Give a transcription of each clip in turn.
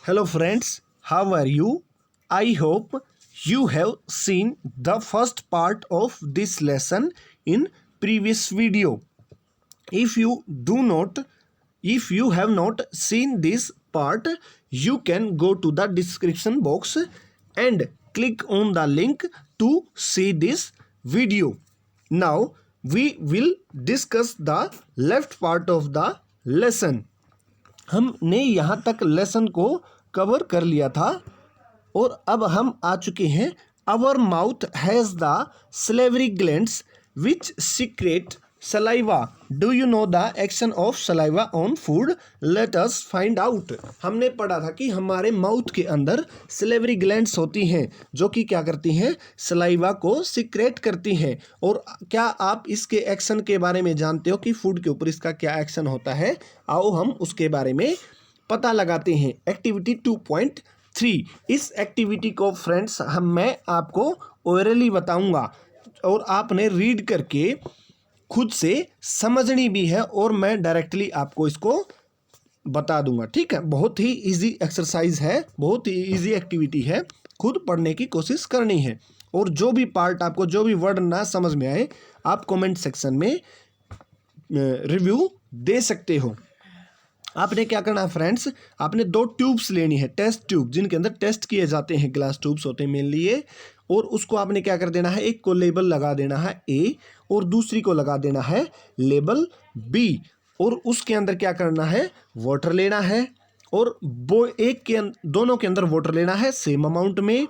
Hello friends, how are you? I hope you have seen the first part of this lesson in previous video. If you do not, if you have not seen this part, you can go to the description box and click on the link to see this video. Now we will discuss the left part of the lesson. हमने यहाँ तक lesson को cover कर लिया था और अब हम आ चुके हैं our mouth has the salivary glands which secrete saliva. Do you know the action of saliva on food? Let us find out. हमने पढ़ा था कि हमारे माउथ के अंदर सलेवरी ग्लैंड्स होती हैं जो कि क्या करती हैं, सलाइवा को सीक्रेट करती हैं। और क्या आप इसके एक्शन के बारे में जानते हो कि फूड के ऊपर इसका क्या एक्शन होता है? आओ हम उसके बारे में पता लगाते हैं। एक्टिविटी 2.3, इस एक्टिविटी को फ्रेंड्स मैं आपको ओरली बताऊंगा और आपने रीड करके खुद से समझनी भी है और मैं डायरेक्टली आपको इसको बता दूंगा। ठीक है, बहुत ही इजी एक्सरसाइज है, बहुत ही इजी एक्टिविटी है, खुद पढ़ने की कोशिश करनी है। और जो भी पार्ट आपको, जो भी वर्ड ना समझ में आए, आप कमेंट सेक्शन में रिव्यू दे सकते हो। आपने क्या करना है फ्रेंड्स, आपने 2 ट्यूब्स लेनी है, टेस्ट ट्यूब, जिनके अंदर टेस्ट किए जाते हैं, ग्लास ट्यूब्स होते हैं मेनली ये। और उसको आपने क्या कर देना है, एक को लेबल लगा देना है ए और दूसरी को लगा देना है लेबल बी। और उसके अंदर क्या करना है, वाटर लेना है और दोनों के अंदर वाटर लेना है सेम अमाउंट में।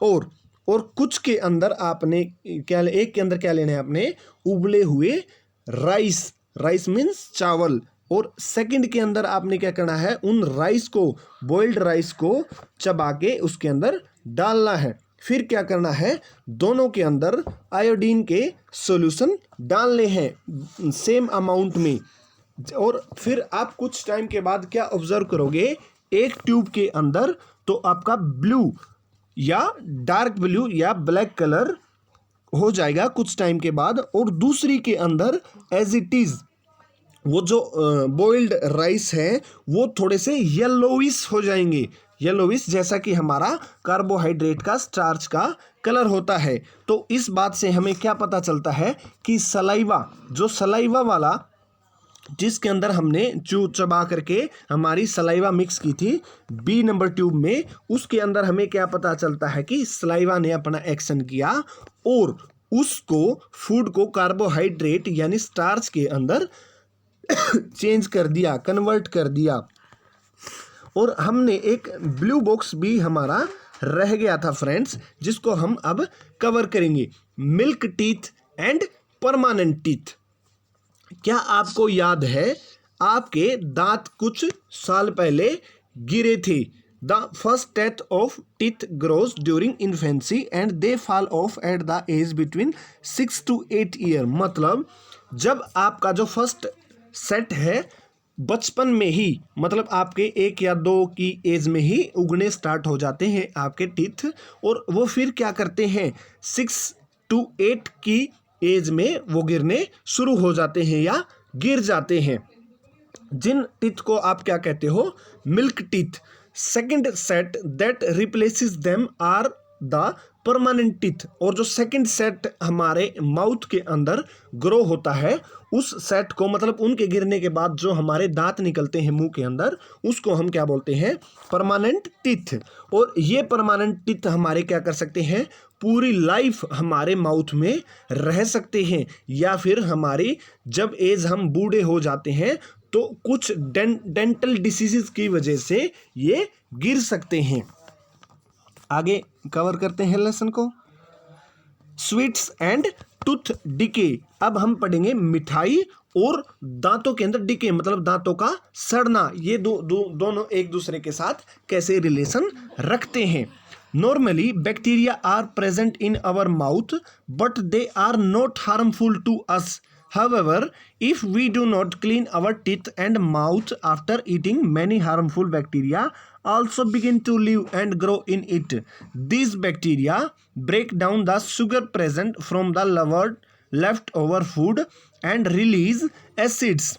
और कुछ के अंदर आपने क्या, एक के अंदर क्या लेना है, आपने उबले हुए राइस मीन्स चावल। और सेकंड के अंदर आपने क्या करना है, उन राइस को, बॉइल्ड राइस को चबा के उसके अंदर डालना है। फिर क्या करना है, दोनों के अंदर आयोडीन के सॉल्यूशन डालने हैं सेम अमाउंट में। और फिर आप कुछ टाइम के बाद क्या ऑब्जर्व करोगे, एक ट्यूब के अंदर तो आपका ब्लू या डार्क ब्लू या ब्लैक कलर हो जाएगा कुछ टाइम के बाद, और दूसरी के अंदर एज इट इज़ वो जो बॉइल्ड राइस है वो थोड़े से येलोविश हो जाएंगे, येलोविश, जैसा कि हमारा कार्बोहाइड्रेट का, स्टार्च का कलर होता है। तो इस बात से हमें क्या पता चलता है कि सलाइवा, जो सलाइवा वाला, जिसके अंदर हमने चबा करके हमारी सलाइवा मिक्स की थी बी नंबर ट्यूब में, उसके अंदर हमें क्या पता चलता है कि सलाइवा ने अपना एक्शन किया और उसको, फूड को कार्बोहाइड्रेट यानी स्टार्च के अंदर चेंज कर दिया, कन्वर्ट कर दिया। और हमने एक ब्लू बॉक्स भी हमारा रह गया था फ्रेंड्स, जिसको हम अब कवर करेंगे, milk teeth and permanent teeth. क्या आपको याद है, आपके दांत कुछ साल पहले गिरे थे? The first set of teeth grows during infancy and they fall off at the age between 6 to 8 year. मतलब जब आपका जो फर्स्ट सेट है बचपन में ही, मतलब आपके 1 या 2 की एज में ही उगने स्टार्ट हो जाते हैं आपके टीथ, और वो फिर क्या करते हैं, 6 to 8 की एज में वो गिरने शुरू हो जाते हैं या गिर जाते हैं। जिन टीथ को आप क्या कहते हो, milk teeth. Second set that replaces them are the permanent teeth. और जो सेकंड सेट हमारे माउथ के अंदर ग्रो होता है, उस सेट को, मतलब उनके गिरने के बाद जो हमारे दांत निकलते हैं मुंह के अंदर, उसको हम क्या बोलते हैं, परमानेंट टीथ। और ये परमानेंट टीथ हमारे क्या कर सकते हैं, पूरी लाइफ हमारे माउथ में रह सकते हैं, या फिर हमारी जब एज हम बूढ़े हो जाते हैं तो कुछ डेंटल डिसीजेस की वजह से ये गिर सकते हैं। आगे कवर करते हैं लेसन को, स्वीट्स एंड टूथ डिके। अब हम पढ़ेंगे मिठाई और दांतों के अंदर डिके, मतलब दांतों का सड़ना। ये दोनों एक दूसरे के साथ कैसे रिलेशन रखते हैं। Normally bacteria are present in our mouth but they are not harmful to us. However, if we do not clean our teeth and mouth after eating, many harmful bacteria also begin to live and grow in it. These bacteria break down the sugar present from the leftover food and release acids.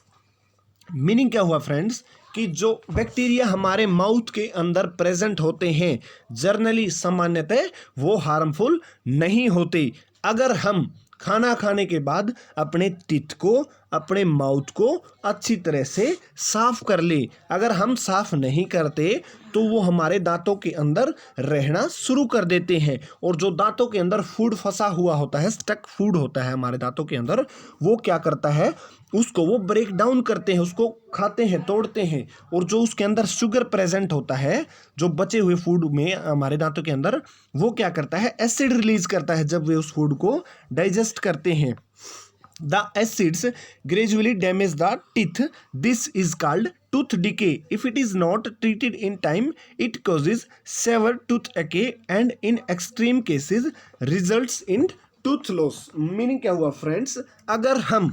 Meaning क्या हुआ friends, कि जो bacteria हमारे mouth के अंदर present होते हैं generally सामान्यतः वो हार्मफुल नहीं होते। अगर हम खाना खाने के बाद अपने टीथ को, अपने माउथ को अच्छी तरह से साफ कर ले। अगर हम साफ नहीं करते तो वो हमारे दांतों के अंदर रहना शुरू कर देते हैं, और जो दांतों के अंदर फूड फंसा हुआ होता है, स्टक फूड होता है हमारे दांतों के अंदर, वो क्या करता है, उसको वो ब्रेक डाउन करते हैं, उसको खाते हैं, तोड़ते हैं, और जो उसके अंदर शुगर प्रेजेंट होता है जो बचे हुए फूड में हमारे दांतों के अंदर, वो क्या करता है, एसिड रिलीज करता है जब वे उस फूड को डाइजेस्ट करते हैं। The acids gradually damage the teeth. This is called tooth decay. If it is not treated in time, it causes severe toothache and in extreme cases results in tooth loss. Meaning क्या हुआ friends, अगर हम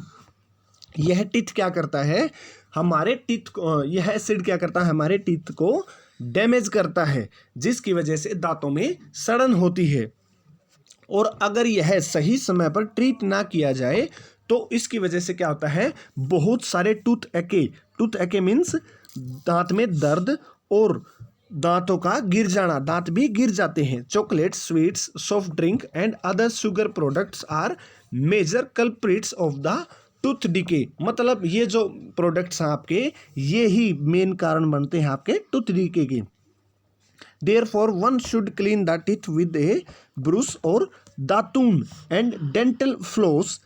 यह teeth क्या करता है, हमारे teeth को, यह एसिड क्या करता है, हमारे टीथ को डैमेज करता है, जिसकी वजह से दांतों में सड़न होती है। और अगर यह सही समय पर ट्रीट ना किया जाए तो इसकी वजह से क्या होता है, बहुत सारे टूथ एके मीन्स दांत में दर्द और दांतों का गिर जाना, दांत भी गिर जाते हैं। Chocolate, sweets, soft drink and other sugar products are major culprits of the tooth decay. मतलब ये जो प्रोडक्ट्स हैं आपके, ये ही मेन कारण बनते हैं आपके टूथ डिके के। Therefore, one should clean the teeth with a brush or datul and dental floss,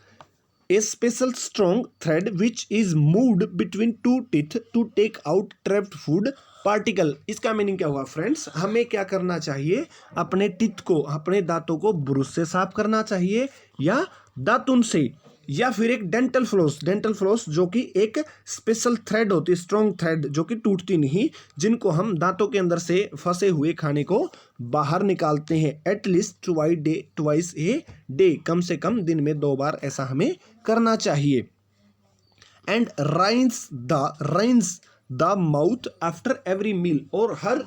a special strong thread which is moved between two teeth to take out trapped food particle। इसका meaning क्या हुआ friends, हमें क्या करना चाहिए, अपने teeth को, अपने दांतों को ब्रश से साफ करना चाहिए या दातुन से, या फिर एक डेंटल फ्लोस जो कि एक स्पेशल थ्रेड होती है, स्ट्रॉन्ग थ्रेड जो कि टूटती नहीं, जिनको हम दांतों के अंदर से फंसे हुए खाने को बाहर निकालते हैं। एटलीस्ट ट्वाइस ए डे, कम से कम दिन में 2 बार ऐसा हमें करना चाहिए। And rinse the mouth after every meal, और हर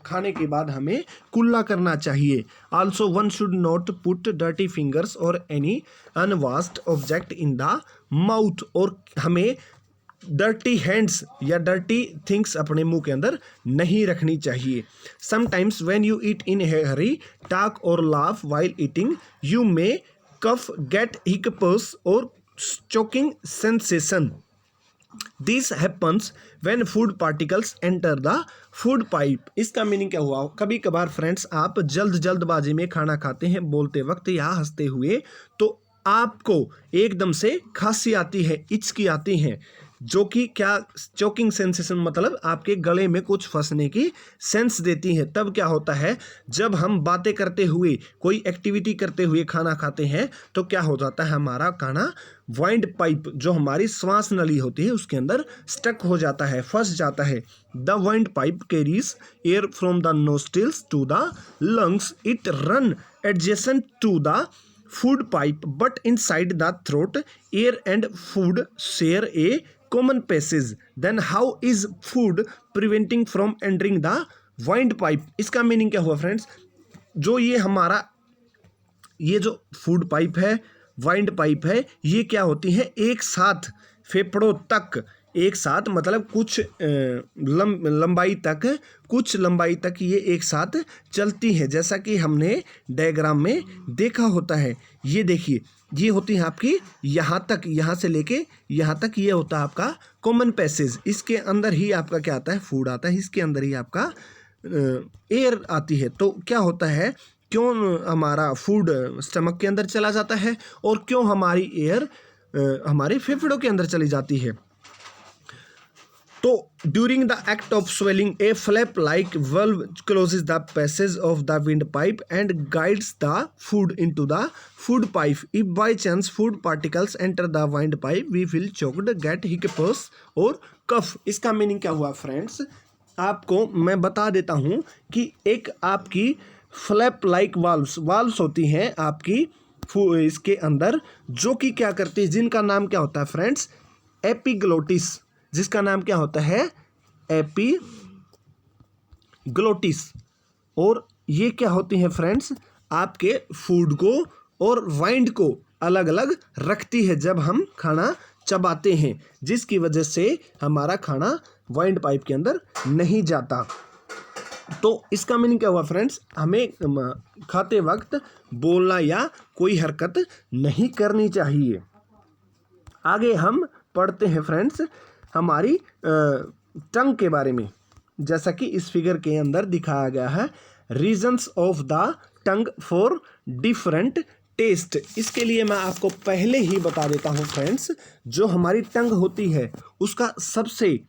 खाने के बाद हमें कुल्ला करना चाहिए। Also one should not put dirty fingers और any unwashed object in the mouth, और हमें डर्टी हैंड्स या डर्टी थिंग्स अपने मुंह के अंदर नहीं रखनी चाहिए। Sometimes when you eat in a hurry, talk और laugh while eating, you may cough, get hiccups और choking sensation. This happens when food particles enter the food pipe. इसका मीनिंग क्या हुआ, कभी कभार फ्रेंड्स आप जल्दबाजी में खाना खाते हैं बोलते वक्त या हंसते हुए, तो आपको एकदम से खांसी आती है, हिचकी आती है, जो कि क्या, चोकिंग सेंसेशन मतलब आपके गले में कुछ फंसने की सेंस देती है। तब क्या होता है, जब हम बातें करते हुए, कोई एक्टिविटी करते हुए खाना खाते हैं तो क्या हो जाता है, हमारा खाना वाइंड पाइप जो हमारी श्वास नली होती है उसके अंदर स्टक हो जाता है, फंस जाता है। The wind pipe carries air from the nostrils to the lungs, it run adjacent to the food pipe but inside the throat, air and food share a common passage. Then how is food preventing from entering the wind pipe? इसका meaning क्या हुआ friends, जो ये हमारा ये जो food pipe है, wind pipe है, ये क्या होती है, एक साथ फेफड़ों तक, एक साथ मतलब कुछ लंबाई तक ये एक साथ चलती है, जैसा कि हमने डायग्राम में देखा होता है। ये देखिए, ये होती है आपकी यहाँ तक, यहाँ से लेके यहाँ तक ये होता है आपका कॉमन पैसेज। इसके अंदर ही आपका क्या आता है, फूड आता है, इसके अंदर ही आपका एयर आती है। तो क्या होता है, क्यों हमारा फूड स्टमक के अंदर चला जाता है और क्यों हमारी एयर हमारे फेफड़ों के अंदर चली जाती है। तो during the act of swallowing, a flap like valve closes the passage of the wind pipe and guides the food into the food pipe. If by chance food particles enter the wind pipe, we feel choked, get hiccups और cough. इसका meaning क्या हुआ friends, आपको मैं बता देता हूँ कि एक आपकी फ्लैप लाइक वाल्व्स होती हैं आपकी इसके अंदर, जो कि क्या करती है, जिनका नाम क्या होता है फ्रेंड्स, एपिग्लोटिस, जिसका नाम क्या होता है, एपिग्लोटिस। और ये क्या होती है फ्रेंड्स, आपके फूड को और वाइंड को अलग अलग रखती है जब हम खाना चबाते हैं, जिसकी वजह से हमारा खाना वाइंड पाइप के अंदर नहीं जाता। तो इसका मीनिंग क्या हुआ फ्रेंड्स, हमें खाते वक्त बोलना या कोई हरकत नहीं करनी चाहिए। आगे हम पढ़ते हैं फ्रेंड्स हमारी टंग के बारे में। जैसा कि इस फिगर के अंदर दिखाया गया है, reasons of the tongue for different taste. इसके लिए मैं आपको पहले ही बता देता हूँ फ्रेंड्स, जो हमारी टंग होती है उसका सबसे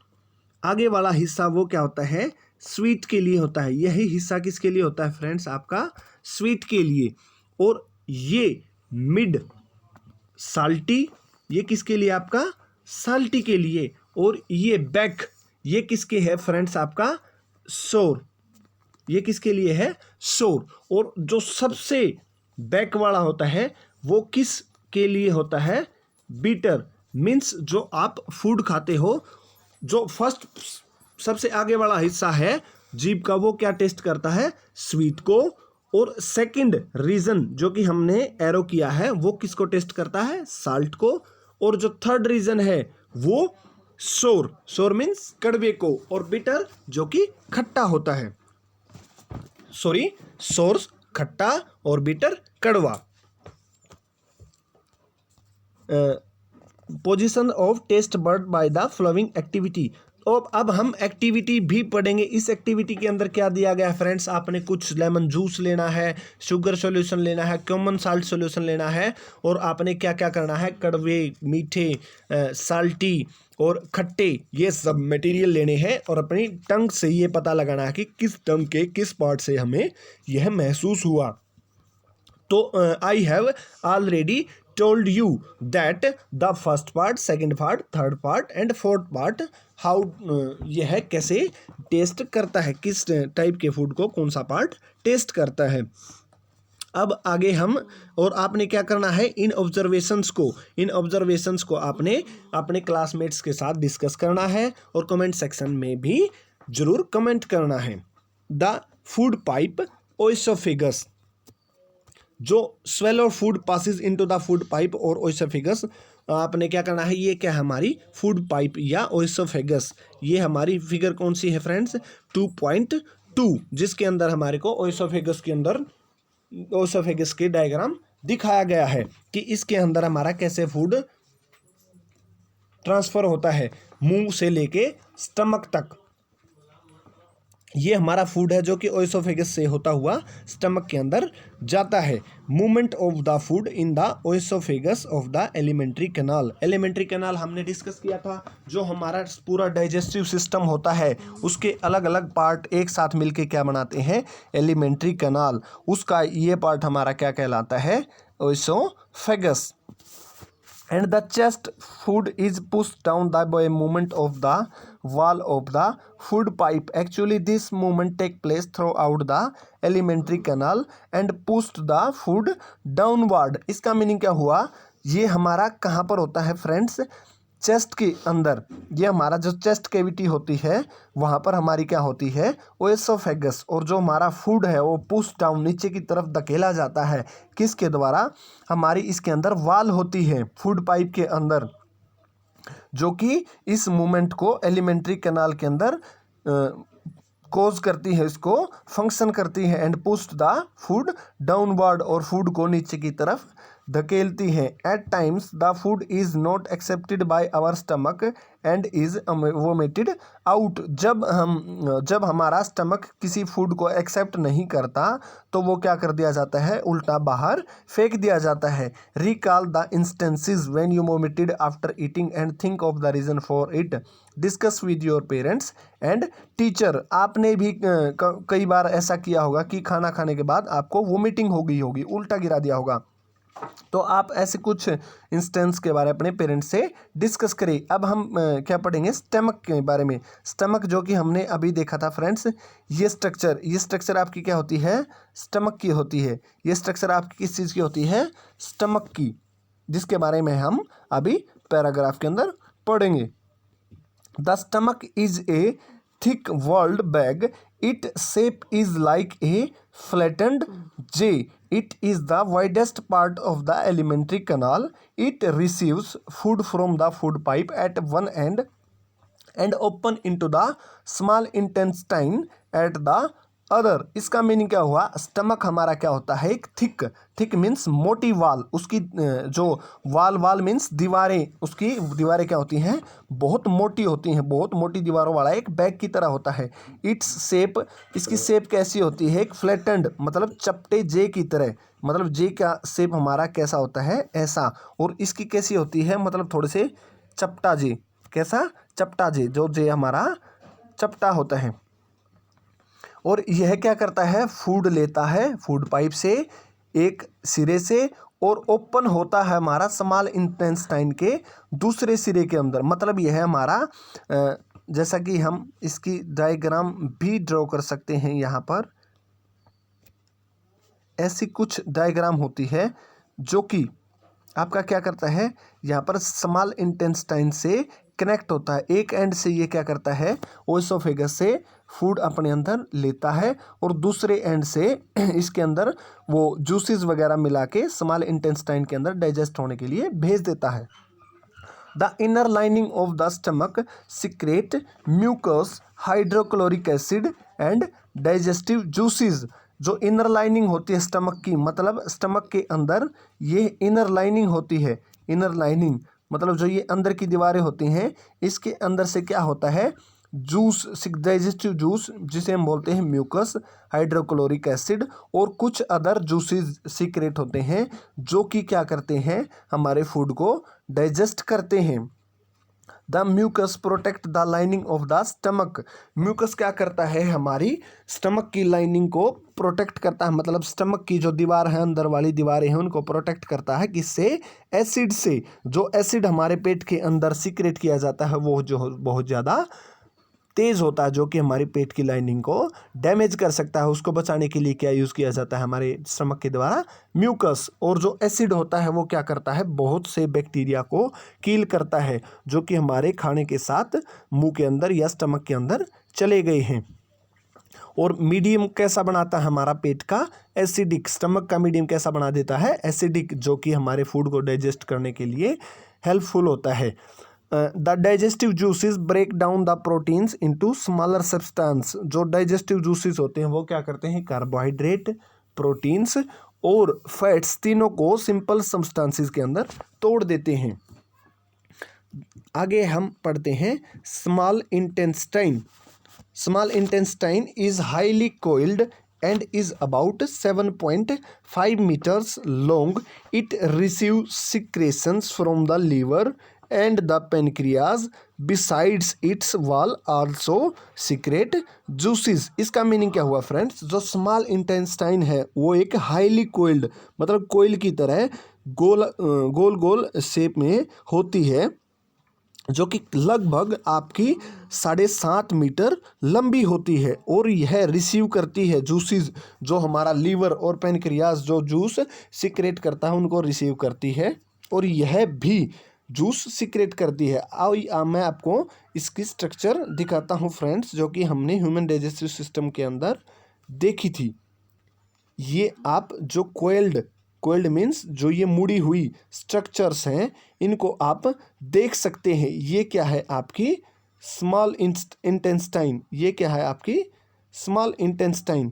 आगे वाला हिस्सा वो क्या होता है, स्वीट के लिए होता है। यही हिस्सा किसके लिए होता है फ्रेंड्स, आपका स्वीट के लिए। और ये मिड साल्टी, ये किसके लिए, आपका साल्टी के लिए। और ये बैक, ये किसके है फ्रेंड्स, आपका सोर, ये किसके लिए है, सोर। और जो सबसे बैक वाला होता है वो किस के लिए होता है, बीटर। मीन्स जो आप फूड खाते हो, जो फर्स्ट सबसे आगे वाला हिस्सा है जीभ का, वो क्या टेस्ट करता है, स्वीट को। और सेकंड रीजन जो कि हमने एरो किया है वो किसको टेस्ट करता है, साल्ट को। और जो थर्ड रीजन है वो सोर, सोर मीन्स कड़वे को, और बिटर जो कि खट्टा होता है। सॉरी, सोर खट्टा और बिटर कड़वा। Position of taste bud by the flowing activity. और अब हम एक्टिविटी भी पढ़ेंगे। इस एक्टिविटी के अंदर क्या दिया गया है फ्रेंड्स, आपने कुछ लेमन जूस लेना है, शुगर सॉल्यूशन लेना है, कॉमन साल्ट सॉल्यूशन लेना है, और आपने क्या क्या करना है, कड़वे, मीठे, साल्टी और खट्टे, ये सब मटेरियल लेने हैं। और अपनी टंग से ये पता लगाना है कि किस टंग के किस पार्ट से हमें यह महसूस हुआ। तो I have already told you that the first part, second part, third part and fourth part how यह कैसे टेस्ट करता है, किस टाइप के फूड को कौन सा पार्ट टेस्ट करता है। अब आगे हम, और आपने क्या करना है, इन ऑब्जर्वेशंस को आपने अपने क्लासमेट्स के साथ डिस्कस करना है और कमेंट सेक्शन में भी जरूर कमेंट करना है। द फूड पाइप ओएसोफेगस, जो swallow food passes into the food pipe और ओएसोफेगस, आपने क्या करना है, ये क्या हमारी फूड पाइप या ओएसोफेगस। ये हमारी फिगर कौन सी है फ्रेंड्स, 2.2, जिसके अंदर हमारे को ओएसोफेगस के अंदर ओएसोफेगस के डायग्राम दिखाया गया है कि इसके अंदर हमारा कैसे फूड ट्रांसफर होता है, मुंह से लेके स्टमक तक। ये हमारा फूड है जो कि ओएसोफेगस से होता हुआ स्टमक के अंदर जाता है। Movement of the food in the ओएसोफेगस of the alimentary canal. Alimentary canal हमने डिस्कस किया था, जो हमारा पूरा डाइजेस्टिव सिस्टम होता है उसके अलग अलग पार्ट एक साथ मिलके क्या बनाते हैं, एलिमेंट्री कैनाल। उसका ये पार्ट हमारा क्या कहलाता है, ओएसोफेगस। And the chest food is pushed down by a movement of the wall of the food pipe. Actually this movement take place throughout the alimentary canal and pushed the food downward. इसका meaning क्या हुआ, ये हमारा कहाँ पर होता है friends, chest के अंदर। ये हमारा जो चेस्ट कैविटी होती है वहाँ पर हमारी क्या होती है, ओएसोफेगस। और जो हमारा फूड है वो पुश डाउन, नीचे की तरफ धकेला जाता है, किसके द्वारा, हमारी इसके अंदर वाल होती है फूड पाइप के अंदर, जो कि इस मूवमेंट को एलिमेंट्री कैनाल के अंदर कोज करती है, इसको फंक्शन करती है। And push the food downward, और फूड को नीचे की तरफ धकेलती हैं। At times the food is not accepted by our stomach and is vomited out. जब हमारा स्टमक किसी फूड को एक्सेप्ट नहीं करता तो वो क्या कर दिया जाता है, उल्टा बाहर फेंक दिया जाता है। Recall the instances when you vomited after eating and think of the reason for it. Discuss with your parents and teacher. आपने भी कई बार ऐसा किया होगा कि खाना खाने के बाद आपको वोमिटिंग हो गई होगी, उल्टा गिरा दिया होगा, तो आप ऐसे कुछ इंस्टेंस के बारे में अपने पेरेंट्स से डिस्कस करें। अब हम क्या पढ़ेंगे, स्टमक के बारे में। स्टमक जो कि हमने अभी देखा था फ्रेंड्स, ये स्ट्रक्चर आपकी क्या होती है, स्टमक की होती है। ये स्ट्रक्चर आपकी किस चीज़ की होती है, स्टमक की, जिसके बारे में हम अभी पैराग्राफ के अंदर पढ़ेंगे। The stomach is a thick walled bag. Its shape is like a flattened J. It is the widest part of the alimentary canal. It receives food from the food pipe at one end and open into the small intestine at the other. इसका meaning क्या हुआ, stomach हमारा क्या होता है, एक thick means मोटी वाल, उसकी जो वाल मीन्स दीवारें, उसकी दीवारें क्या होती हैं, बहुत मोटी होती हैं, बहुत मोटी दीवारों वाला एक बैग की तरह होता है। इट्स शेप, इसकी शेप कैसी होती है, एक फ्लैटेंड मतलब चपटे जे की तरह, मतलब जे का शेप हमारा कैसा होता है, ऐसा। और इसकी कैसी होती है, मतलब थोड़े से चपटा जे, कैसा, चपटा जे, जो जे हमारा चपटा होता है। और यह क्या करता है, फूड लेता है फूड पाइप से एक सिरे से और ओपन होता है हमारा स्मॉल इंटेस्टाइन के दूसरे सिरे के अंदर। मतलब यह हमारा जैसा कि हम इसकी डायग्राम भी ड्रॉ कर सकते हैं, यहाँ पर ऐसी कुछ डायग्राम होती है जो कि आपका क्या करता है, यहाँ पर स्मॉल इंटेस्टाइन से कनेक्ट होता है। एक एंड से ये क्या करता है, ओएसोफेगस से फूड अपने अंदर लेता है और दूसरे एंड से इसके अंदर वो जूसेस वगैरह मिला के स्मॉल इंटेस्टाइन के अंदर डाइजेस्ट होने के लिए भेज देता है। The inner lining of the stomach secrete mucus, hydrochloric acid and digestive juices. जो इनर लाइनिंग होती है स्टमक की, मतलब स्टमक के अंदर ये इनर लाइनिंग होती है। इनर लाइनिंग मतलब जो ये अंदर की दीवारें होती हैं, इसके अंदर से क्या होता है, जूस, डाइजेस्टिव जूस जिसे हम बोलते हैं म्यूकस, हाइड्रोक्लोरिक एसिड और कुछ अदर जूसेस सीक्रेट होते हैं जो कि क्या करते हैं, हमारे फूड को डाइजेस्ट करते हैं। The mucus protect the lining of the stomach. Mucus क्या करता है, हमारी स्टमक की लाइनिंग को प्रोटेक्ट करता है, मतलब स्टमक की जो दीवार है, अंदर वाली दीवारें हैं, उनको प्रोटेक्ट करता है। किससे, एसिड से। जो एसिड हमारे पेट के अंदर सीक्रेट किया जाता है वो जो बहुत ज़्यादा तेज़ होता है, जो कि हमारी पेट की लाइनिंग को डैमेज कर सकता है। उसको बचाने के लिए क्या यूज़ किया जाता है हमारे स्टमक के द्वारा, म्यूकस। और जो एसिड होता है वो क्या करता है, बहुत से बैक्टीरिया को किल करता है जो कि हमारे खाने के साथ मुंह के अंदर या स्टमक के अंदर चले गए हैं। और मीडियम कैसा बनाता है हमारा पेट का, एसिडिक। स्टमक का मीडियम कैसा बना देता है, एसिडिक, जो कि हमारे फूड को डाइजेस्ट करने के लिए हेल्पफुल होता है। The digestive juices break down the proteins into smaller substance. जो डाइजेस्टिव जूसेस होते हैं वो क्या करते हैं, कार्बोहाइड्रेट, प्रोटीन्स और फैट्स तीनों को सिंपल सब्सटेंसेस के अंदर तोड़ देते हैं। आगे हम पढ़ते हैं small intestine. Small intestine is highly coiled and is about 7.5 meters long. It receives secretions from the liver and the pancreas. Besides its wall also secrete juices. इसका मीनिंग क्या हुआ फ्रेंड्स, जो स्मॉल इंटेस्टाइन है वो एक highly coiled, मतलब कोयल की तरह गोल शेप में होती है, जो कि लगभग आपकी 7.5 मीटर लंबी होती है। और यह रिसीव करती है जूसेस, जो हमारा लीवर और पेनक्रियाज जो जूस सिक्रेट करता है उनको रिसीव करती है, और यह भी जूस सिक्रेट करती है। मैं आपको इसकी स्ट्रक्चर दिखाता हूँ फ्रेंड्स, जो कि हमने ह्यूमन डाइजेस्टिव सिस्टम के अंदर देखी थी। ये आप जो कोइल्ड मीन्स जो ये मुड़ी हुई स्ट्रक्चर्स हैं, इनको आप देख सकते हैं। ये क्या है आपकी स्मॉल इंटेस्टाइन, ये क्या है आपकी स्मॉल इंटेस्टाइन।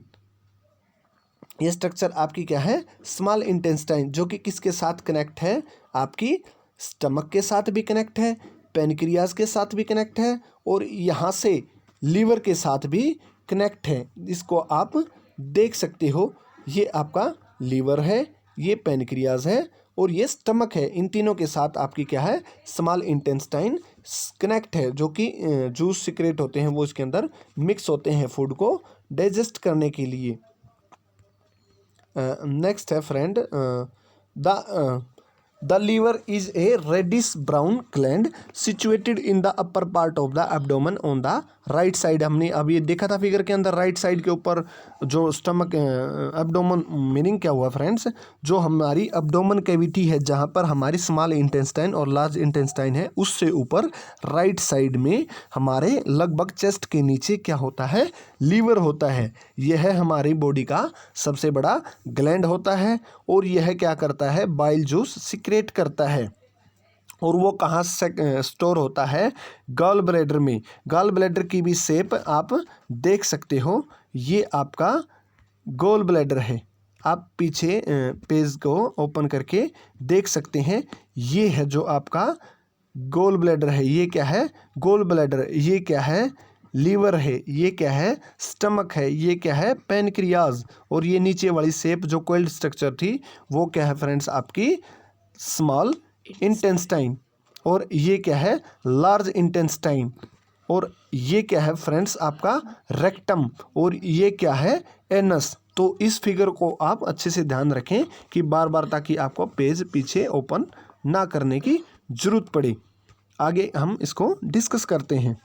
ये स्ट्रक्चर आपकी क्या है, स्मॉल इंटेस्टाइन, जो कि किसके साथ कनेक्ट है, आपकी स्टमक के साथ भी कनेक्ट है, पेनक्रियाज के साथ भी कनेक्ट है, और यहाँ से लीवर के साथ भी कनेक्ट है। इसको आप देख सकते हो। ये आपका लीवर है, ये पेनक्रियाज है और ये स्टमक है। इन तीनों के साथ आपकी क्या है, स्मॉल इंटेस्टाइन कनेक्ट है, जो कि जूस सिक्रेट होते हैं वो इसके अंदर मिक्स होते हैं फूड को डाइजेस्ट करने के लिए। नेक्स्ट है friend, the liver is a reddish brown gland situated in the upper part of the abdomen on the right side. हमने अब ये देखा था फिगर के अंदर, राइट साइड के ऊपर जो स्टमक एब्डोमेन, मीनिंग क्या हुआ फ्रेंड्स, जो हमारी एब्डोमेन कैविटी है जहाँ पर हमारी स्मॉल इंटेस्टाइन और लार्ज इंटेस्टाइन है, उससे ऊपर राइट साइड में हमारे लगभग चेस्ट के नीचे क्या होता है, लीवर होता है। यह हमारी बॉडी का सबसे बड़ा ग्लैंड होता है और यह क्या करता है, बाइल जूस सिक्रेट करता है। और वो कहाँ से स्टोर होता है, गॉल ब्लैडर में। गॉल ब्लैडर की भी शेप आप देख सकते हो, ये आपका गॉल ब्लैडर है। आप पीछे पेज को ओपन करके देख सकते हैं, ये है जो आपका गॉल ब्लैडर है। ये क्या है, गॉल ब्लैडर। ये क्या है, लीवर है। ये क्या है, स्टमक है। ये क्या है, पैनक्रियाज। और ये नीचे वाली शेप जो कोइल्ड स्ट्रक्चर थी वो क्या है फ्रेंड्स, आपकी स्मॉल इंटेस्टाइन। और ये क्या है, लार्ज इंटेस्टाइन। और ये क्या है फ्रेंड्स, आपका रेक्टम। और ये क्या है, एनस। तो इस फिगर को आप अच्छे से ध्यान रखें कि बार बार, ताकि आपको पेज पीछे ओपन ना करने की जरूरत पड़े। आगे हम इसको डिस्कस करते हैं।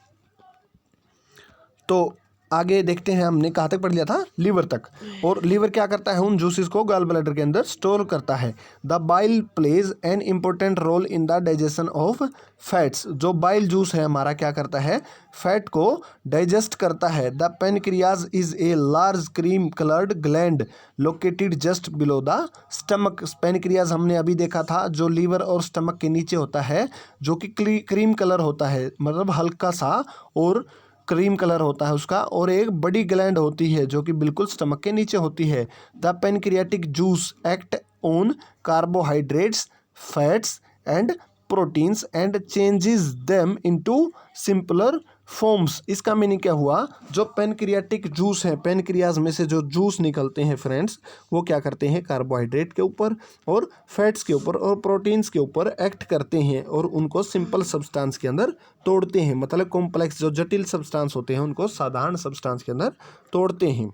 तो आगे देखते हैं, हमने कहाँ तक पढ़ लिया था, लीवर तक। और लीवर क्या करता है, उन जूसेस को गॉल ब्लैडर के अंदर स्टोर करता है। The bile plays an important role in the digestion of fats. जो बाइल जूस है हमारा क्या करता है, फैट को डाइजेस्ट करता है। The pancreas is a large cream coloured gland located just below the stomach. Pancreas हमने अभी देखा था, जो लीवर और स्टमक के नीचे होता है, जो कि क्रीम कलर होता है, मतलब हल्का सा और क्रीम कलर होता है उसका। और एक बड़ी ग्लैंड होती है जो कि बिल्कुल स्टमक के नीचे होती है। The pancreatic juice act on carbohydrates, fats and proteins and changes them into simpler forms. इसका मीनिंग क्या हुआ, जो पेनक्रियाटिक जूस है, पेनक्रियाज में से जो जूस निकलते हैं फ्रेंड्स, वो क्या करते हैं, कार्बोहाइड्रेट के ऊपर और फैट्स के ऊपर और प्रोटीन्स के ऊपर एक्ट करते हैं और उनको सिंपल सब्सटेंस के अंदर तोड़ते हैं। मतलब कॉम्प्लेक्स जो जटिल सब्सटेंस होते हैं उनको साधारण सब्सटेंस के अंदर तोड़ते हैं।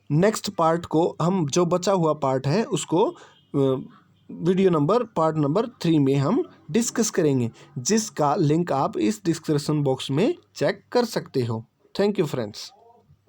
नेक्स्ट पार्ट को हम, जो बचा हुआ पार्ट है उसको वीडियो नंबर पार्ट नंबर 3 में हम डिस्कस करेंगे, जिसका लिंक आप इस डिस्क्रिप्शन बॉक्स में चेक कर सकते हो। Thank you friends.